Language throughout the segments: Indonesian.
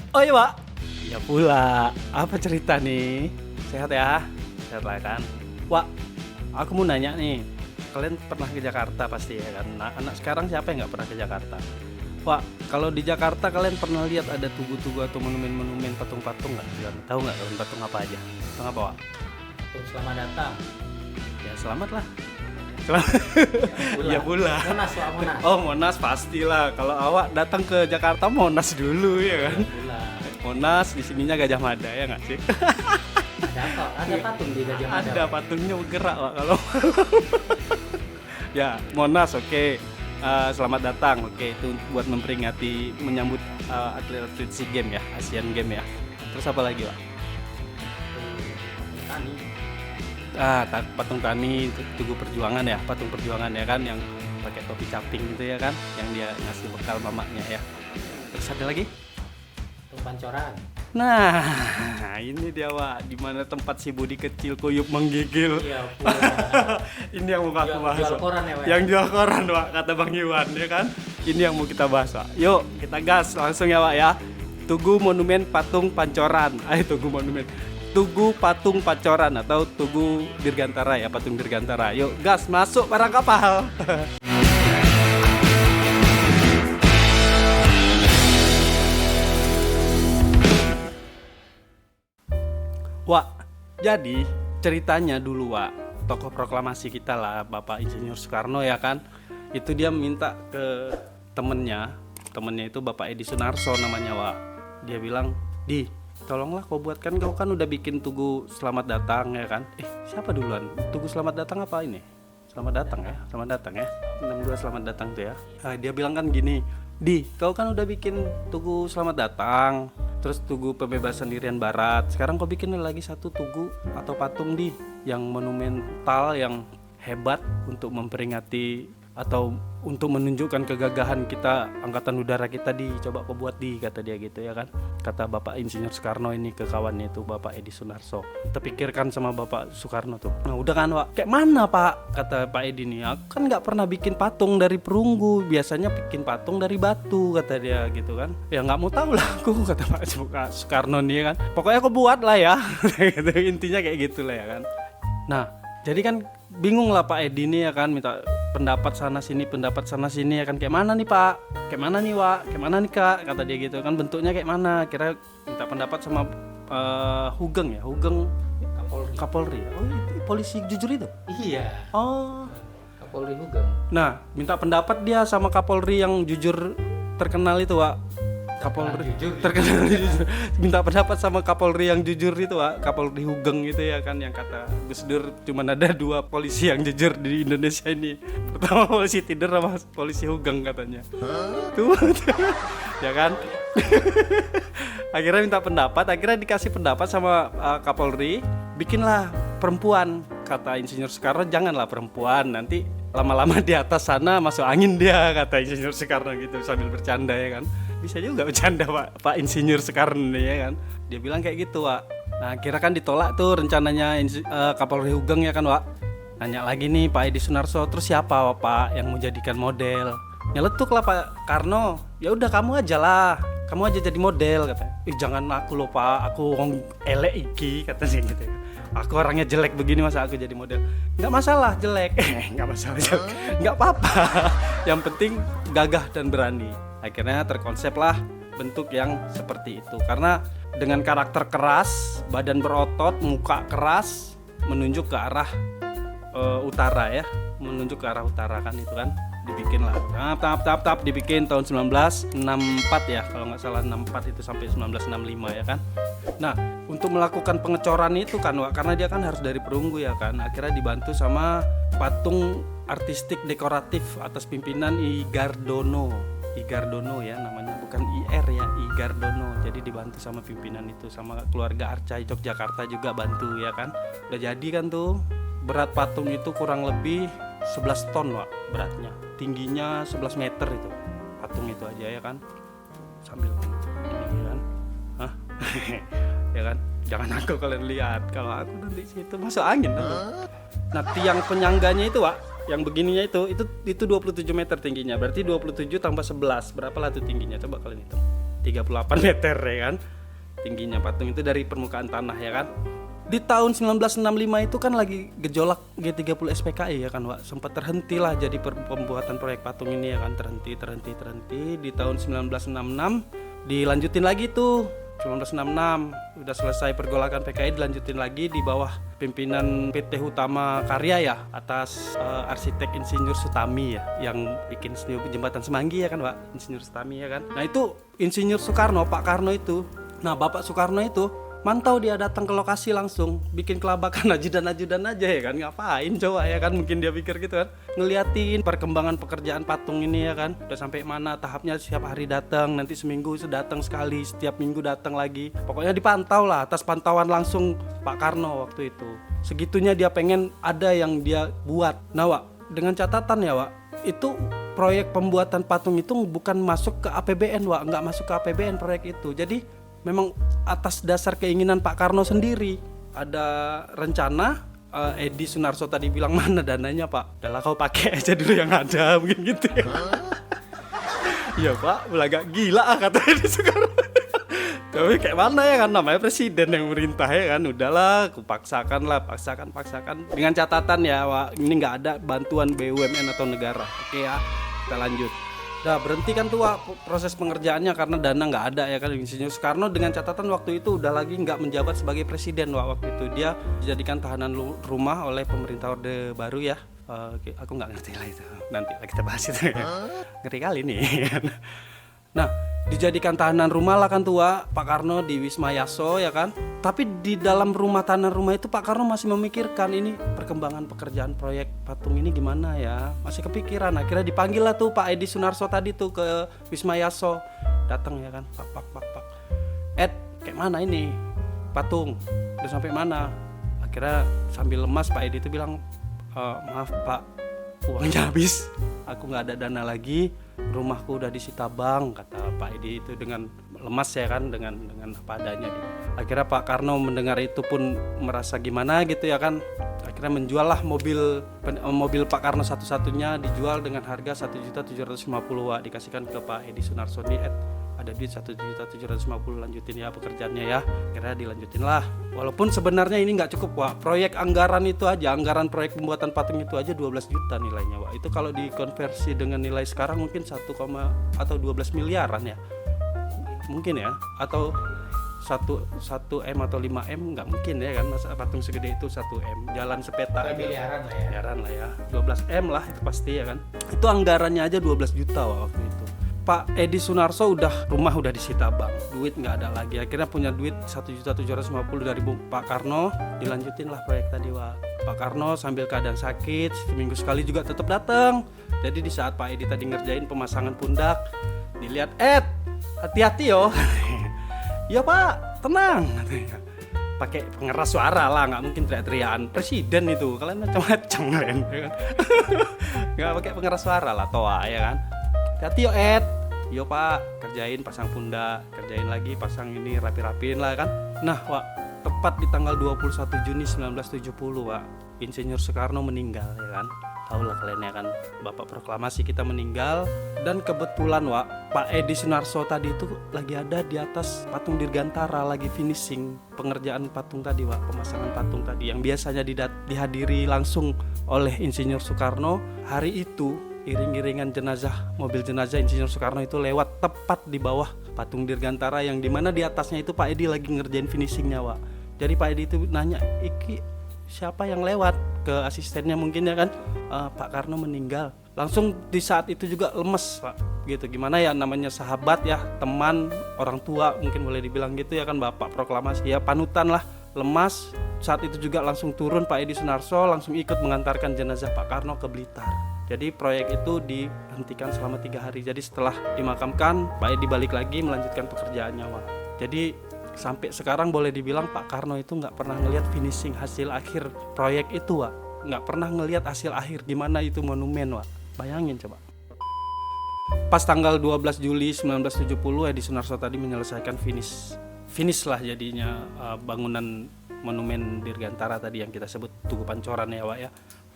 Oh iya Pak. Ya pula. Apa cerita nih? Sehat ya? Sehat lah kan? Wak, aku mau nanya nih. Kalian pernah ke Jakarta pasti ya kan? Nah, anak sekarang siapa yang nggak pernah ke Jakarta? Wak, kalau di Jakarta kalian pernah lihat ada tugu-tugu atau monumen-monumen patung-patung nggak? Tahu nggak kalian patung apa aja? Patung apa Wak? Tuh, selamat datang. Ya selamat lah. Selamat. Ya pula. Monas lah, Monas. Oh Monas pastilah. Kalau awak datang ke Jakarta Monas dulu ya kan? Pula. Monas di sininya Gajah Mada ya nggak sih? Ada apa? Ada patung di Gajah Mada. Ada patungnya bergerak Pak kalau. Ya Monas oke. Selamat datang oke itu buat memperingati menyambut atlet-atlet SEA Games ya, Asian Games ya. Terus apa lagi Pak? Tuh, Tani. Patung Tani, Tugu Perjuangan ya, patung perjuangan ya kan yang pakai topi caping gitu ya kan, yang dia ngasih bekal mamanya ya. Terus ada lagi? Patung Pancoran. Nah, ini dia Wak, di mana tempat si Budi kecil kuyup menggigil. Iya, pula. Ini yang mau aku bahas. Jual Wak. koran ya, Wak? Yang jual koran Wak, kata Bang Iwan ya kan. Ini yang mau kita bahas Wak. Yuk, kita gas langsung ya Wak ya. Tugu Monumen Patung Pancoran. Tugu Monumen. Tugu Patung Pancoran atau Tugu Dirgantara ya, Patung Dirgantara. Yuk, gas masuk para kapal. Wak, jadi ceritanya dulu Wak, tokoh proklamasi kita lah, Bapak Insinyur Soekarno ya kan, itu dia minta ke temennya itu Bapak Edi Sunarso namanya Wak. Dia bilang, Di, tolonglah kau buatkan, kau kan udah bikin Tugu Selamat Datang ya kan. Siapa duluan? Tugu Selamat Datang apa ini? Selamat Datang ya, Selamat Datang ya, 62 Selamat Datang tuh ya. Dia bilang kan gini, Di, kau kan udah bikin Tugu Selamat Datang, terus Tugu Pembebasan Irian Barat. Sekarang kau bikin lagi satu tugu atau patung di yang monumental, yang hebat untuk memperingati atau untuk menunjukkan kegagahan kita, angkatan udara kita di, coba kau buat di, kata dia gitu ya kan. Kata Bapak Insinyur Soekarno ini ke kawannya itu Bapak Edi Sunarso. Terpikirkan sama Bapak Soekarno tuh. Nah udah kan Pak, kayak mana Pak? Kata Pak Edi nih, aku kan nggak pernah bikin patung dari perunggu, biasanya bikin patung dari batu, kata dia gitu kan. Ya nggak mau tahu lah aku, kata Pak Soekarno nih kan. Pokoknya aku buat lah ya. Intinya kayak gitulah ya kan. Nah jadi kan bingung lah Pak Edi nih ya kan, minta pendapat sana sini ya kan, kayak mana nih Pak, kayak mana nih Wak, kayak mana nih Kak, kata dia gitu kan, bentuknya kayak mana, kira minta pendapat sama Hugeng ya, Hugeng Kapolri. Oh itu polisi jujur itu? Iya. Oh Kapolri Hugeng. nah minta pendapat dia sama Kapolri yang jujur terkenal itu Wak. Kapolri terkenal jujur. Minta pendapat sama Kapolri yang jujur itu Wak, Kapolri Hugeng itu ya kan, yang kata Gus Dur cuma ada 2 polisi yang jujur di Indonesia ini. Pertama polisi Tider sama polisi Hugeng katanya. Tuh. Ya kan? Akhirnya minta pendapat, akhirnya dikasih pendapat sama Kapolri, bikinlah perempuan. Kata Insinyur Soekarno, janganlah perempuan, nanti lama-lama di atas sana masuk angin dia, kata Insinyur Soekarno gitu sambil bercanda ya kan. Bisa juga bercanda Pak Insinyur Soekarno ya kan. Dia bilang kayak gitu Wak. Nah kira kan ditolak tuh rencananya Kapolri Hugeng ya kan Wak. Nanya lagi nih Pak Edi Sunarso, terus siapa Pak yang mau jadikan model? Nyeletuk lah Pak Karno, ya udah kamu aja lah, kamu aja jadi model, katanya. Jangan aku loh Pak, aku orang elek iki, katanya gitu. Aku orangnya jelek begini masa aku jadi model? Nggak masalah jelek, nggak masalah jelek, nggak apa-apa. Yang penting gagah dan berani. Akhirnya terkonsep lah bentuk yang seperti itu, karena dengan karakter keras, badan berotot, muka keras, menunjuk ke arah utara ya, menunjuk ke arah utara kan, itu kan dibikin lah tahap dibikin tahun 1964 ya kalau nggak salah, 64 itu sampai 1965 ya kan. Nah untuk melakukan pengecoran itu kan Wak, karena dia kan harus dari perunggu ya kan, akhirnya dibantu sama patung artistik dekoratif atas pimpinan I Gardono ya namanya, bukan IR ya, I Gardono. Jadi dibantu sama pimpinan itu, sama keluarga Arca Yogyakarta juga bantu ya kan. Udah jadi kan tuh, berat patung itu kurang lebih 11 ton Wak beratnya, tingginya 11 meter itu patung itu aja ya kan, sambil ini kan. Hah? Ya kan, jangan aku kalian lihat, kalau aku nanti situ masuk angin nanti. Nah tiang penyangganya itu Wak, yang begininya itu 27 meter tingginya, berarti 27 tambah 11 berapa lah tuh tingginya, coba kalian hitung. 38 meter ya kan. Tingginya patung itu dari permukaan tanah ya kan. Di tahun 1965 itu kan lagi gejolak G30 SPKI ya kan, Wak. Sempat terhenti lah jadi pembuatan proyek patung ini ya kan, terhenti. Di tahun 1966 dilanjutin lagi tuh. 1966 udah selesai pergolakan PKI, dilanjutin lagi di bawah pimpinan PT Hutama Karya ya, atas arsitek Insinyur Sutami ya, yang bikin jembatan Semanggi ya kan, Pak. Insinyur Sutami ya kan. Nah itu Insinyur Soekarno, Pak Karno itu. Nah Bapak Soekarno itu mantau, dia datang ke lokasi langsung bikin kelabakan ajudan-ajudan aja ya kan, ngapain coba ya kan, mungkin dia pikir gitu kan, ngeliatin perkembangan pekerjaan patung ini ya kan, udah sampai mana tahapnya, setiap hari datang, nanti seminggu datang sekali, setiap minggu datang lagi, pokoknya dipantau lah, atas pantauan langsung Pak Karno waktu itu. Segitunya dia pengen ada yang dia buat. Nah Wak, dengan catatan ya Wak, itu proyek pembuatan patung itu bukan masuk ke APBN Wak, nggak masuk ke APBN proyek itu. Jadi memang atas dasar keinginan Pak Karno sendiri. Ada rencana, Edi Sunarso tadi bilang mana dananya Pak, udahlah kau pakai aja dulu yang ada, mungkin gitu ya. Iya Pak, agak gila kata Edi Sunarso. Tapi kayak mana ya kan, namanya presiden yang merintah ya kan, udahlah aku paksakan. Dengan catatan ya Wak, ini nggak ada bantuan BUMN atau negara. Oke ya, kita lanjut. Nah berhenti kan tuh Wak, proses pengerjaannya karena dana nggak ada ya kan. Insinyur Soekarno dengan catatan waktu itu udah lagi nggak menjabat sebagai presiden Wak, waktu itu dia dijadikan tahanan rumah oleh pemerintah Orde Baru ya. Aku nggak ngerti lah itu, nanti kita bahas itu. Ngeri kali nih. Nah dijadikan tahanan rumah lah kan tuh Wak, Pak Karno di Wisma Yaso ya kan. Tapi di dalam tahanan rumah itu Pak Karno masih memikirkan ini perkembangan pekerjaan proyek patung ini gimana ya, masih kepikiran. Akhirnya dipanggil lah tuh Pak Edi Sunarso tadi tuh ke Wisma Yaso, datang ya kan, Pak Ed, kayak mana ini patung, udah sampai mana? Akhirnya sambil lemas Pak Edi itu bilang, maaf Pak, uangnya habis, aku nggak ada dana lagi, rumahku udah disita bank, kata Pak Edi itu dengan lemas ya kan, dengan apa adanya. Akhirnya Pak Karno mendengar itu pun merasa gimana gitu ya kan, akhirnya menjual lah mobil Pak Karno satu-satunya, dijual dengan harga 1.750.000 Wak, dikasihkan ke Pak Edi Sunarso. Nih ada duit 1.750.000, lanjutin ya pekerjaannya ya. Akhirnya dilanjutin lah, walaupun sebenarnya ini nggak cukup Wak. Proyek anggaran itu aja, anggaran proyek pembuatan patung itu aja 12 juta nilainya Wak. Itu kalau dikonversi dengan nilai sekarang mungkin 1, atau 12 miliaran ya mungkin ya, atau 1 M atau 5 M nggak mungkin ya kan, masa patung segede itu 1 M, jalan sepeta miliaran lah ya, 12 M lah itu pasti ya kan. Itu anggarannya aja 12 juta waktu itu. Pak Edi Sunarso rumah udah disita bank, duit nggak ada lagi. Akhirnya punya duit 1.750.000 dari Pak Karno, dilanjutin lah proyek tadi Wak. Pak Karno sambil keadaan sakit, seminggu sekali juga tetap datang. Jadi di saat Pak Edi tadi ngerjain pemasangan pundak, dilihat, hati-hati yo. Ya Pak, tenang, pakai pengeras suara lah, nggak mungkin teriak-teriakan presiden itu, kalian macam-macam kalian ya kan? Nggak pakai pengeras suara lah toa ya kan. Hati-hati yo yo Pak, kerjain pasang pundak, kerjain lagi pasang ini, rapi-rapiin lah kan. Nah Wak, tepat di tanggal 21 Juni 1970 Wak, Insinyur Soekarno meninggal ya kan. Tahu lah kalian ya kan, Bapak proklamasi kita meninggal. Dan kebetulan Wak, Pak Edi Sunarso tadi itu lagi ada di atas patung Dirgantara, lagi finishing pengerjaan patung tadi Wak, pemasangan patung tadi yang biasanya dihadiri langsung oleh Insinyur Soekarno. Hari itu iring-iringan mobil jenazah Insinyur Soekarno itu lewat tepat di bawah patung Dirgantara, yang dimana di atasnya itu Pak Edi lagi ngerjain finishingnya Wak. Jadi Pak Edi itu nanya, iki siapa yang lewat, ke asistennya mungkin ya kan, Pak Karno meninggal. Langsung di saat itu juga lemes Pak, gitu. Gimana ya, namanya sahabat ya, teman, orang tua mungkin boleh dibilang gitu ya kan, Bapak proklamasi ya, panutan lah, lemas. Saat itu juga langsung turun Pak Edi Sunarso, langsung ikut mengantarkan jenazah Pak Karno ke Blitar. Jadi proyek itu dihentikan selama 3 hari. Jadi setelah dimakamkan, Pak Edi balik lagi melanjutkan pekerjaannya Wak. Jadi sampai sekarang boleh dibilang Pak Karno itu nggak pernah ngelihat finishing hasil akhir proyek itu Wak. Nggak pernah ngelihat hasil akhir gimana itu monumen Wak. Bayangin coba. Pas tanggal 12 Juli 1970 Edi Sunarso tadi menyelesaikan finish lah jadinya bangunan monumen Dirgantara tadi yang kita sebut Tugu Pancoran ya Wak ya.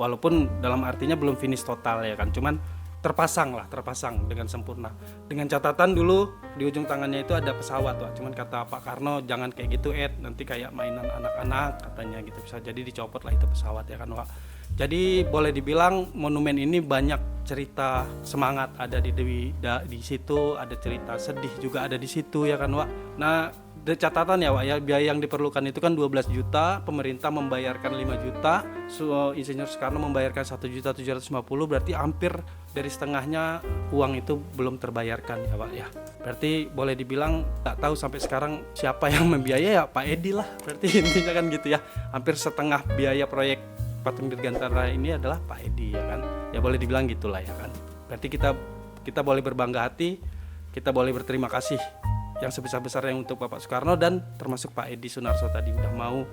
Walaupun dalam artinya belum finish total ya kan, cuman terpasang dengan sempurna. Dengan catatan dulu di ujung tangannya itu ada pesawat, Wak. Cuman kata Pak Karno jangan kayak gitu nanti kayak mainan anak-anak katanya gitu, bisa jadi dicopot lah itu pesawat ya kan, Wak. Jadi boleh dibilang monumen ini banyak cerita semangat ada di situ, ada cerita sedih juga ada di situ ya kan, Wak. Nah, catatan ya, Wak, ya, biaya yang diperlukan itu kan 12 juta, pemerintah membayarkan 5 juta, Insinyur Soekarno membayarkan 1.750.000, berarti hampir dari setengahnya uang itu belum terbayarkan ya, Pak ya. Berarti boleh dibilang tak tahu sampai sekarang siapa yang membiayai, ya Pak Edi lah. Berarti intinya kan gitu ya. Hampir setengah biaya proyek Patung Dirgantara ini adalah Pak Edi ya kan. Ya boleh dibilang gitulah ya kan. Berarti kita boleh berbangga hati, kita boleh berterima kasih yang sebesar-besarnya untuk Bapak Soekarno dan termasuk Pak Edi Sunarso tadi udah mau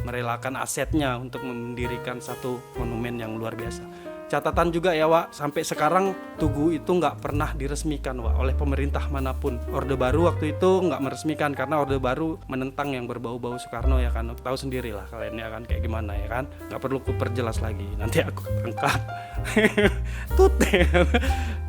merelakan asetnya untuk mendirikan satu monumen yang luar biasa. Catatan juga ya, Wak, sampai sekarang Tugu itu nggak pernah diresmikan, Wak, oleh pemerintah manapun. Orde Baru waktu itu nggak meresmikan karena Orde Baru menentang yang berbau-bau Soekarno ya kan. Tahu sendiri lah kalian ya kan kayak gimana ya kan. Nggak perlu ku perjelas lagi, nanti aku tangkap.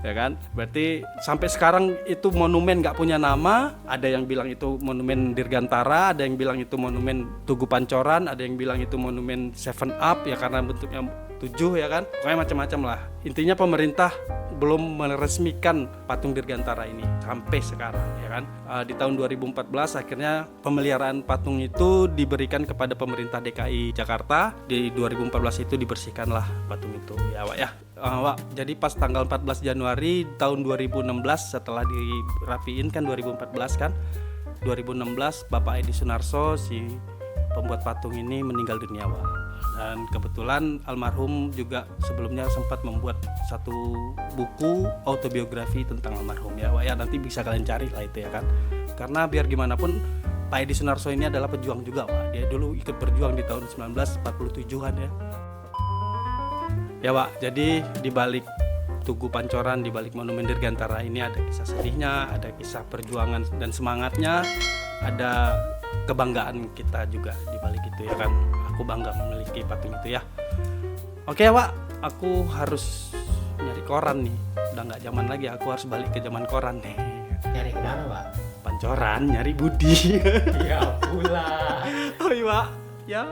Ya kan. Berarti sampai sekarang itu monumen nggak punya nama. Ada yang bilang itu monumen Dirgantara, ada yang bilang itu monumen Tugu Pancoran, ada yang bilang itu monumen 7 Up ya karena bentuknya 7 ya kan, pokoknya macam-macam lah. Intinya pemerintah belum meresmikan patung Dirgantara ini sampai sekarang ya kan. Di tahun 2014 akhirnya pemeliharaan patung itu diberikan kepada pemerintah DKI Jakarta. Di 2014 itu dibersihkanlah patung itu ya, Wak ya. Wak, jadi pas tanggal 14 Januari tahun 2016 setelah dirapiin kan 2014 kan, 2016 Bapak Edi Sunarso si pembuat patung ini meninggal dunia, Wak. Dan kebetulan almarhum juga sebelumnya sempat membuat satu buku autobiografi tentang almarhum ya, Wak ya, nanti bisa kalian cari lah itu ya kan. Karena biar gimana pun Pak Edi Sunarso ini adalah pejuang juga, Wak. Dia dulu ikut berjuang di tahun 1947-an ya. Ya, Wak, jadi di balik Tugu Pancoran, di balik monumen Dirgantara ini ada kisah sedihnya, ada kisah perjuangan dan semangatnya, ada kebanggaan kita juga di balik itu ya kan. Aku bangga memiliki patung itu ya. Oke ya, Wak, aku harus nyari koran nih. Udah nggak zaman lagi, aku harus balik ke zaman koran nih. Nyari kemana, Pak? Pancoran, nyari Budi. Ya pula. Oh iya, Wak, ya.